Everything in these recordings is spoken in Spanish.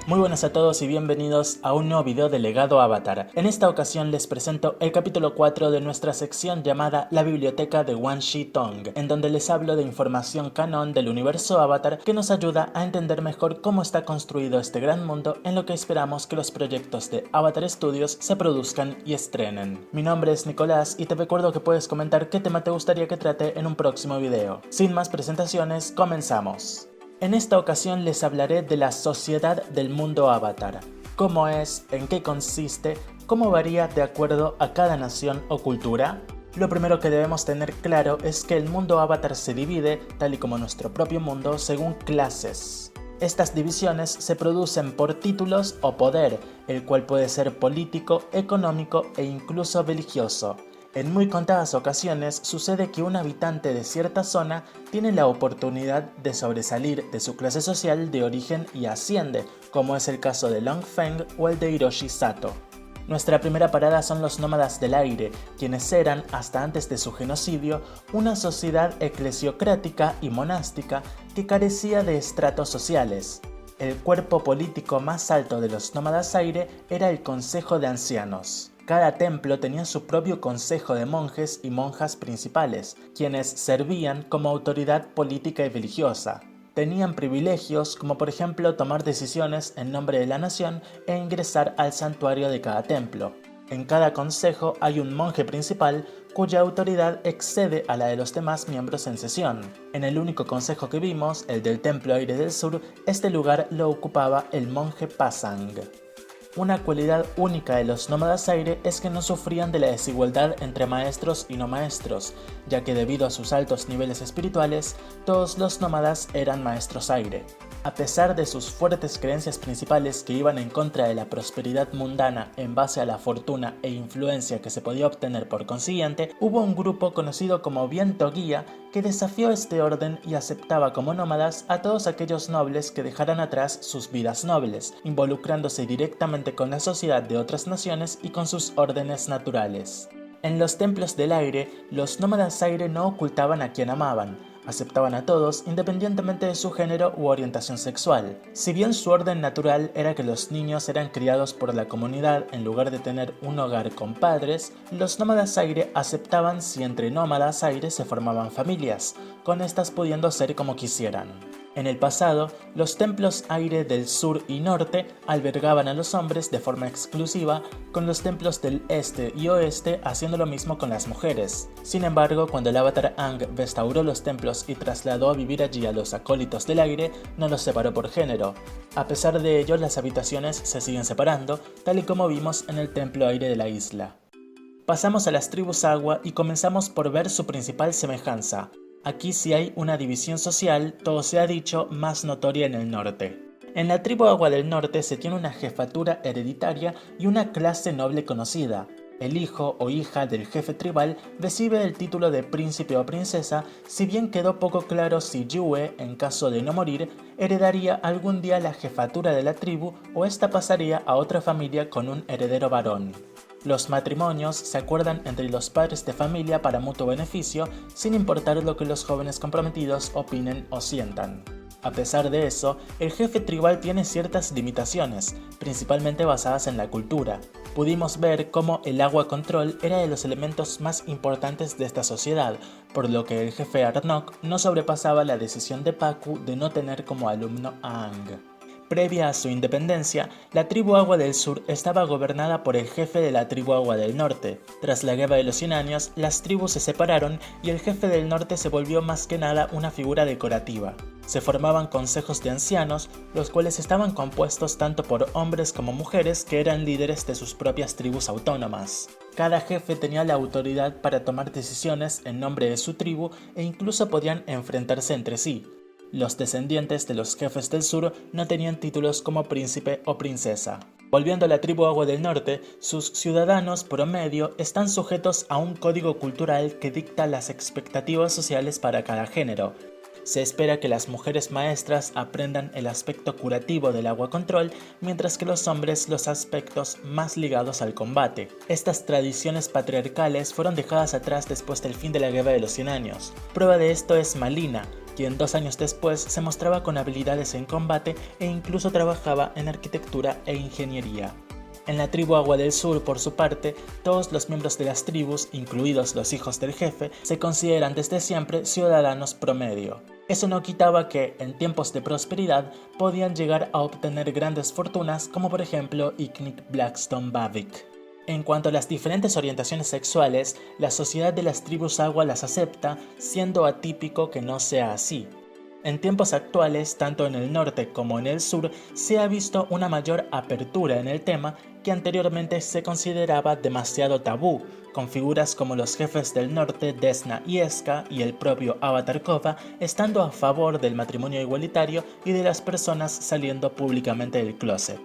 Muy buenas a todos y bienvenidos a un nuevo video de Legado Avatar. En esta ocasión les presento el capítulo 4 de nuestra sección llamada La Biblioteca de Wan Shi Tong, en donde les hablo de información canon del universo Avatar que nos ayuda a entender mejor cómo está construido este gran mundo en lo que esperamos que los proyectos de Avatar Studios se produzcan y estrenen. Mi nombre es Nicolás y te recuerdo que puedes comentar qué tema te gustaría que trate en un próximo video. Sin más presentaciones, comenzamos. En esta ocasión les hablaré de la sociedad del mundo Avatar, cómo es, en qué consiste, cómo varía de acuerdo a cada nación o cultura. Lo primero que debemos tener claro es que el mundo Avatar se divide, tal y como nuestro propio mundo, según clases. Estas divisiones se producen por títulos o poder, el cual puede ser político, económico e incluso religioso. En muy contadas ocasiones sucede que un habitante de cierta zona tiene la oportunidad de sobresalir de su clase social de origen y asciende, como es el caso de Long Feng o el de Hiroshi Sato. Nuestra primera parada son los nómadas del aire, quienes eran, hasta antes de su genocidio, una sociedad eclesiocrática y monástica que carecía de estratos sociales. El cuerpo político más alto de los nómadas aire era el Consejo de Ancianos. Cada templo tenía su propio consejo de monjes y monjas principales, quienes servían como autoridad política y religiosa. Tenían privilegios como por ejemplo tomar decisiones en nombre de la nación e ingresar al santuario de cada templo. En cada consejo hay un monje principal cuya autoridad excede a la de los demás miembros en sesión. En el único consejo que vimos, el del Templo Aire del Sur, este lugar lo ocupaba el monje Pasang. Una cualidad única de los nómadas aire es que no sufrían de la desigualdad entre maestros y no maestros, ya que debido a sus altos niveles espirituales, todos los nómadas eran maestros aire. A pesar de sus fuertes creencias principales que iban en contra de la prosperidad mundana en base a la fortuna e influencia que se podía obtener por consiguiente, hubo un grupo conocido como Viento Guía que desafió este orden y aceptaba como nómadas a todos aquellos nobles que dejaran atrás sus vidas nobles, involucrándose directamente con la sociedad de otras naciones y con sus órdenes naturales. En los templos del aire, los nómadas aire no ocultaban a quien amaban, aceptaban a todos independientemente de su género u orientación sexual. Si bien su orden natural era que los niños eran criados por la comunidad en lugar de tener un hogar con padres, los nómadas aire aceptaban si entre nómadas aire se formaban familias, con estas pudiendo ser como quisieran. En el pasado, los templos aire del sur y norte albergaban a los hombres de forma exclusiva, con los templos del este y oeste haciendo lo mismo con las mujeres. Sin embargo, cuando el avatar Aang restauró los templos y trasladó a vivir allí a los acólitos del aire, no los separó por género. A pesar de ello, las habitaciones se siguen separando, tal y como vimos en el templo aire de la isla. Pasamos a las tribus agua y comenzamos por ver su principal semejanza. Aquí sí hay una división social, todo se ha dicho, más notoria en el norte. En la tribu Agua del Norte se tiene una jefatura hereditaria y una clase noble conocida. El hijo o hija del jefe tribal recibe el título de príncipe o princesa, si bien quedó poco claro si Yue, en caso de no morir, heredaría algún día la jefatura de la tribu o esta pasaría a otra familia con un heredero varón. Los matrimonios se acuerdan entre los padres de familia para mutuo beneficio, sin importar lo que los jóvenes comprometidos opinen o sientan. A pesar de eso, el jefe tribal tiene ciertas limitaciones, principalmente basadas en la cultura. Pudimos ver cómo el agua control era de los elementos más importantes de esta sociedad, por lo que el jefe Arnok no sobrepasaba la decisión de Pakku de no tener como alumno a Aang. Previa a su independencia, la tribu Agua del Sur estaba gobernada por el jefe de la tribu Agua del Norte. Tras la Guerra de los 100 años, las tribus se separaron y el jefe del norte se volvió más que nada una figura decorativa. Se formaban consejos de ancianos, los cuales estaban compuestos tanto por hombres como mujeres que eran líderes de sus propias tribus autónomas. Cada jefe tenía la autoridad para tomar decisiones en nombre de su tribu e incluso podían enfrentarse entre sí. Los descendientes de los jefes del sur no tenían títulos como príncipe o princesa. Volviendo a la tribu Agua del Norte, sus ciudadanos promedio están sujetos a un código cultural que dicta las expectativas sociales para cada género. Se espera que las mujeres maestras aprendan el aspecto curativo del agua control, mientras que los hombres los aspectos más ligados al combate. Estas tradiciones patriarcales fueron dejadas atrás después del fin de la Guerra de los 100 años. Prueba de esto es Malina, quien 2 años después se mostraba con habilidades en combate e incluso trabajaba en arquitectura e ingeniería. En la tribu Agua del Sur, por su parte, todos los miembros de las tribus, incluidos los hijos del jefe, se consideran desde siempre ciudadanos promedio. Eso no quitaba que, en tiempos de prosperidad, podían llegar a obtener grandes fortunas como por ejemplo Ignik Blackstone Bavik. En cuanto a las diferentes orientaciones sexuales, la sociedad de las tribus Agua las acepta, siendo atípico que no sea así. En tiempos actuales, tanto en el norte como en el sur, se ha visto una mayor apertura en el tema que anteriormente se consideraba demasiado tabú, con figuras como los jefes del norte Desna y Eska y el propio Avatar Kova estando a favor del matrimonio igualitario y de las personas saliendo públicamente del closet.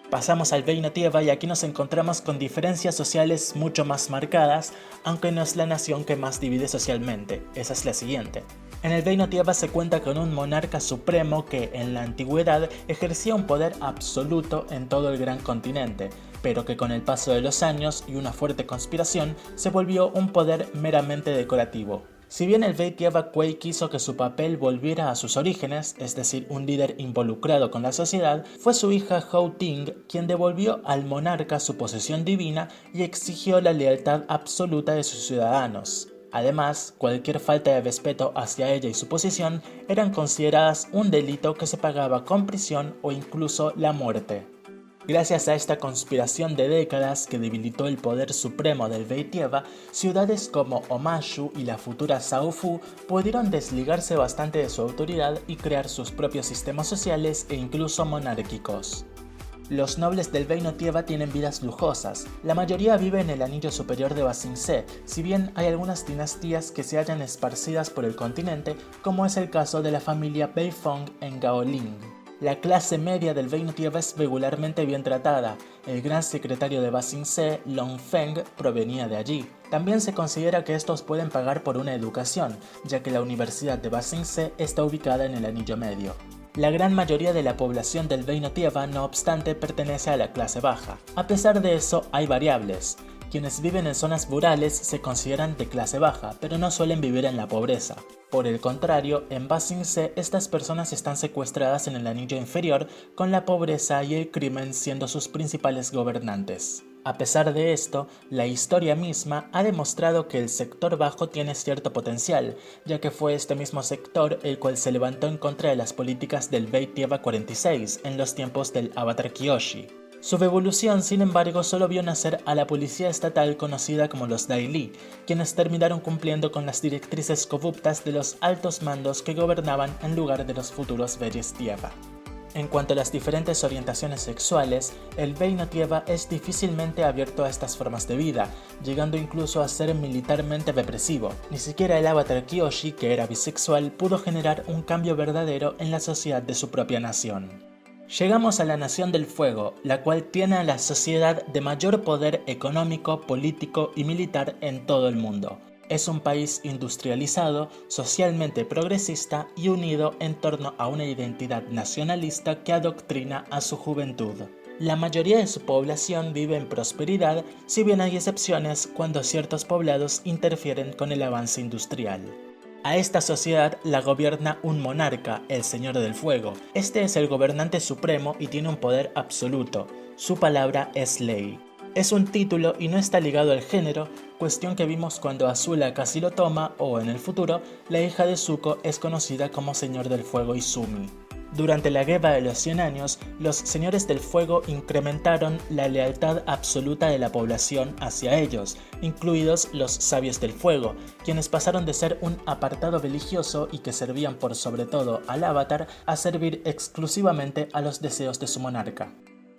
Pasamos al Beino Tieva y aquí nos encontramos con diferencias sociales mucho más marcadas, aunque no es la nación que más divide socialmente, esa es la siguiente. En el Beino Tieva se cuenta con un monarca supremo que en la antigüedad ejercía un poder absoluto en todo el gran continente, pero que con el paso de los años y una fuerte conspiración se volvió un poder meramente decorativo. Si bien el Beit Tieva Kuei quiso que su papel volviera a sus orígenes, es decir, un líder involucrado con la sociedad, fue su hija Hou Ting quien devolvió al monarca su posesión divina y exigió la lealtad absoluta de sus ciudadanos. Además, cualquier falta de respeto hacia ella y su posición eran consideradas un delito que se pagaba con prisión o incluso la muerte. Gracias a esta conspiración de décadas que debilitó el poder supremo del Beit Tieva, ciudades como Omashu y la futura Zaofu pudieron desligarse bastante de su autoridad y crear sus propios sistemas sociales e incluso monárquicos. Los nobles del Beino Tieva tienen vidas lujosas, la mayoría vive en el anillo superior de Ba Sing Se, si bien hay algunas dinastías que se hallan esparcidas por el continente, como es el caso de la familia Beifong en Gaoling. La clase media del Beino Tieva es regularmente bien tratada. El gran secretario de Ba Sing Se, Long Feng, provenía de allí. También se considera que estos pueden pagar por una educación, ya que la Universidad de Ba Sing Se está ubicada en el anillo medio. La gran mayoría de la población del Beino Tieva, no obstante, pertenece a la clase baja. A pesar de eso, hay variables. Quienes viven en zonas rurales se consideran de clase baja, pero no suelen vivir en la pobreza. Por el contrario, en Ba Sing Se estas personas están secuestradas en el anillo inferior, con la pobreza y el crimen siendo sus principales gobernantes. A pesar de esto, la historia misma ha demostrado que el sector bajo tiene cierto potencial, ya que fue este mismo sector el cual se levantó en contra de las políticas del Beit Tieva 46 en los tiempos del Avatar Kyoshi. Su revolución, sin embargo, solo vio nacer a la policía estatal conocida como los Dai Li, quienes terminaron cumpliendo con las directrices corruptas de los altos mandos que gobernaban en lugar de los futuros reyes Tieva. En cuanto a las diferentes orientaciones sexuales, el Beino Tieva es difícilmente abierto a estas formas de vida, llegando incluso a ser militarmente represivo. Ni siquiera el Avatar Kyoshi, que era bisexual, pudo generar un cambio verdadero en la sociedad de su propia nación. Llegamos a la Nación del Fuego, la cual tiene a la sociedad de mayor poder económico, político y militar en todo el mundo. Es un país industrializado, socialmente progresista y unido en torno a una identidad nacionalista que adoctrina a su juventud. La mayoría de su población vive en prosperidad, si bien hay excepciones cuando ciertos poblados interfieren con el avance industrial. A esta sociedad la gobierna un monarca, el Señor del Fuego. Este es el gobernante supremo y tiene un poder absoluto. Su palabra es ley. Es un título y no está ligado al género, cuestión que vimos cuando Azula casi lo toma o en el futuro, la hija de Zuko es conocida como Señor del Fuego Izumi. Durante la Guerra de los 100 años, los Señores del Fuego incrementaron la lealtad absoluta de la población hacia ellos, incluidos los Sabios del Fuego, quienes pasaron de ser un apartado religioso y que servían por sobre todo al Avatar a servir exclusivamente a los deseos de su monarca.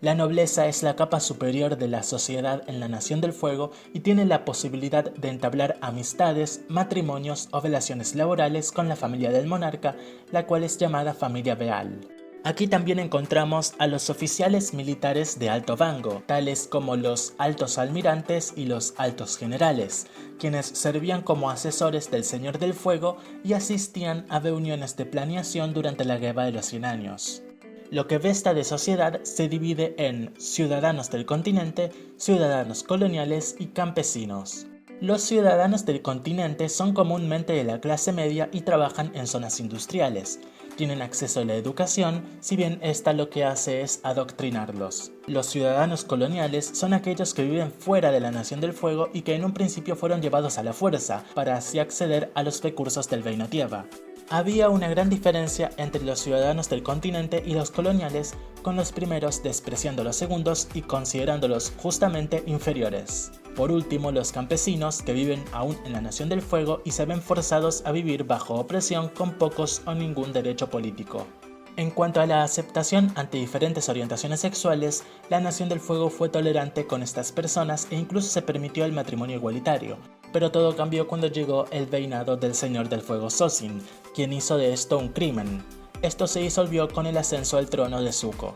La nobleza es la capa superior de la sociedad en la Nación del Fuego y tiene la posibilidad de entablar amistades, matrimonios o relaciones laborales con la familia del monarca, la cual es llamada familia real. Aquí también encontramos a los oficiales militares de alto rango, tales como los altos almirantes y los altos generales, quienes servían como asesores del Señor del Fuego y asistían a reuniones de planeación durante la Guerra de los 100 años. Lo que resta de sociedad se divide en ciudadanos del continente, ciudadanos coloniales y campesinos. Los ciudadanos del continente son comúnmente de la clase media y trabajan en zonas industriales. Tienen acceso a la educación, si bien esta lo que hace es adoctrinarlos. Los ciudadanos coloniales son aquellos que viven fuera de la Nación del Fuego y que en un principio fueron llevados a la fuerza, para así acceder a los recursos del Reino Tierra. Había una gran diferencia entre los ciudadanos del continente y los coloniales, con los primeros despreciando a los segundos y considerándolos justamente inferiores. Por último, los campesinos, que viven aún en la Nación del Fuego y se ven forzados a vivir bajo opresión con pocos o ningún derecho político. En cuanto a la aceptación ante diferentes orientaciones sexuales, la Nación del Fuego fue tolerante con estas personas e incluso se permitió el matrimonio igualitario. Pero todo cambió cuando llegó el reinado del Señor del Fuego Sozin, quien hizo de esto un crimen. Esto se disolvió con el ascenso al trono de Zuko.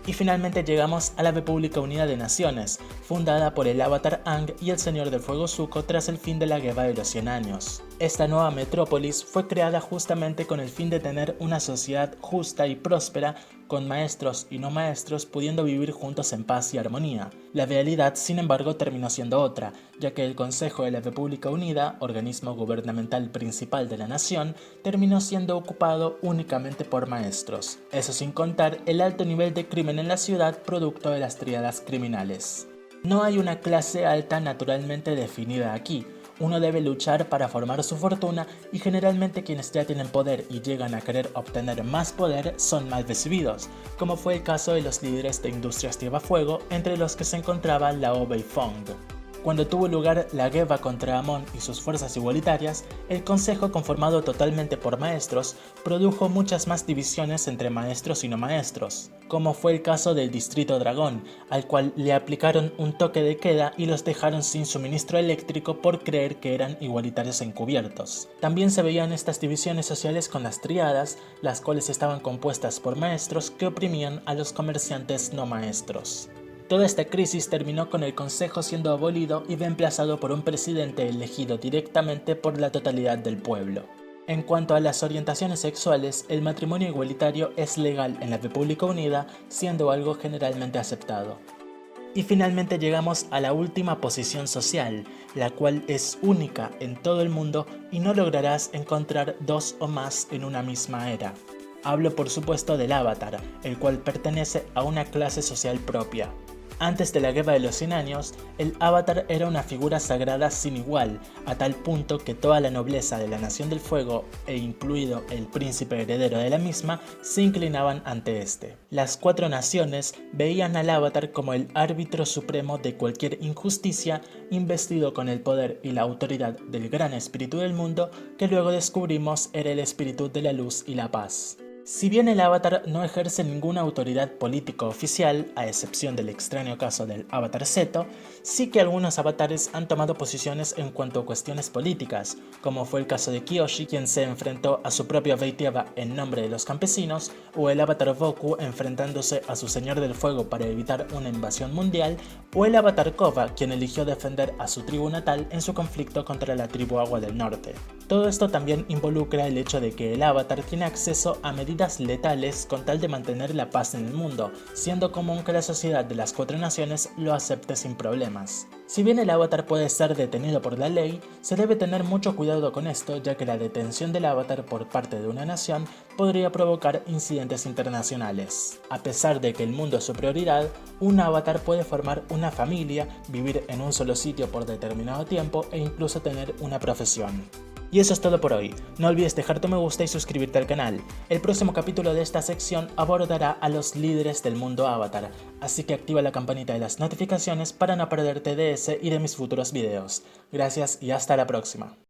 Y finalmente llegamos a la República Unida de Naciones, fundada por el Avatar Aang y el Señor del Fuego Zuko tras el fin de la Guerra de los 100 años. Esta nueva metrópolis fue creada justamente con el fin de tener una sociedad justa y próspera, con maestros y no maestros pudiendo vivir juntos en paz y armonía. La realidad, sin embargo, terminó siendo otra, ya que el Consejo de la República Unida, organismo gubernamental principal de la nación, terminó siendo ocupado únicamente por maestros. Eso sin contar el alto nivel de crimen en la ciudad producto de las tríadas criminales. No hay una clase alta naturalmente definida aquí. Uno debe luchar para formar su fortuna y generalmente quienes ya tienen poder y llegan a querer obtener más poder son mal recibidos, como fue el caso de los líderes de Industrias Tierra Fuego, entre los que se encontraba Lao Beifong. Cuando tuvo lugar la guerra contra Amon y sus fuerzas igualitarias, el consejo, conformado totalmente por maestros, produjo muchas más divisiones entre maestros y no maestros, como fue el caso del Distrito Dragón, al cual le aplicaron un toque de queda y los dejaron sin suministro eléctrico por creer que eran igualitarios encubiertos. También se veían estas divisiones sociales con las tríadas, las cuales estaban compuestas por maestros que oprimían a los comerciantes no maestros. Toda esta crisis terminó con el consejo siendo abolido y reemplazado por un presidente elegido directamente por la totalidad del pueblo. En cuanto a las orientaciones sexuales, el matrimonio igualitario es legal en la República Unida, siendo algo generalmente aceptado. Y finalmente llegamos a la última posición social, la cual es única en todo el mundo y no lograrás encontrar dos o más en una misma era. Hablo por supuesto del Avatar, el cual pertenece a una clase social propia. Antes de la Guerra de los 100 años, el Avatar era una figura sagrada sin igual, a tal punto que toda la nobleza de la Nación del Fuego, e incluido el príncipe heredero de la misma, se inclinaban ante este. Las 4 naciones veían al Avatar como el árbitro supremo de cualquier injusticia, investido con el poder y la autoridad del gran espíritu del mundo, que luego descubrimos era el espíritu de la luz y la paz. Si bien el Avatar no ejerce ninguna autoridad política oficial, a excepción del extraño caso del Avatar Zeto, sí que algunos avatares han tomado posiciones en cuanto a cuestiones políticas, como fue el caso de Kyoshi, quien se enfrentó a su propio Rey Tierra en nombre de los campesinos, o el Avatar Roku enfrentándose a su Señor del Fuego para evitar una invasión mundial, o el Avatar Korra, quien eligió defender a su tribu natal en su conflicto contra la tribu Agua del Norte. Todo esto también involucra el hecho de que el Avatar tiene acceso a medidas letales con tal de mantener la paz en el mundo, siendo común que la sociedad de las 4 naciones lo acepte sin problemas. Si bien el Avatar puede ser detenido por la ley, se debe tener mucho cuidado con esto, ya que la detención del Avatar por parte de una nación podría provocar incidentes internacionales. A pesar de que el mundo es su prioridad, un Avatar puede formar una familia, vivir en un solo sitio por determinado tiempo e incluso tener una profesión. Y eso es todo por hoy. No olvides dejar tu me gusta y suscribirte al canal. El próximo capítulo de esta sección abordará a los líderes del mundo Avatar, así que activa la campanita de las notificaciones para no perderte de ese y de mis futuros videos. Gracias y hasta la próxima.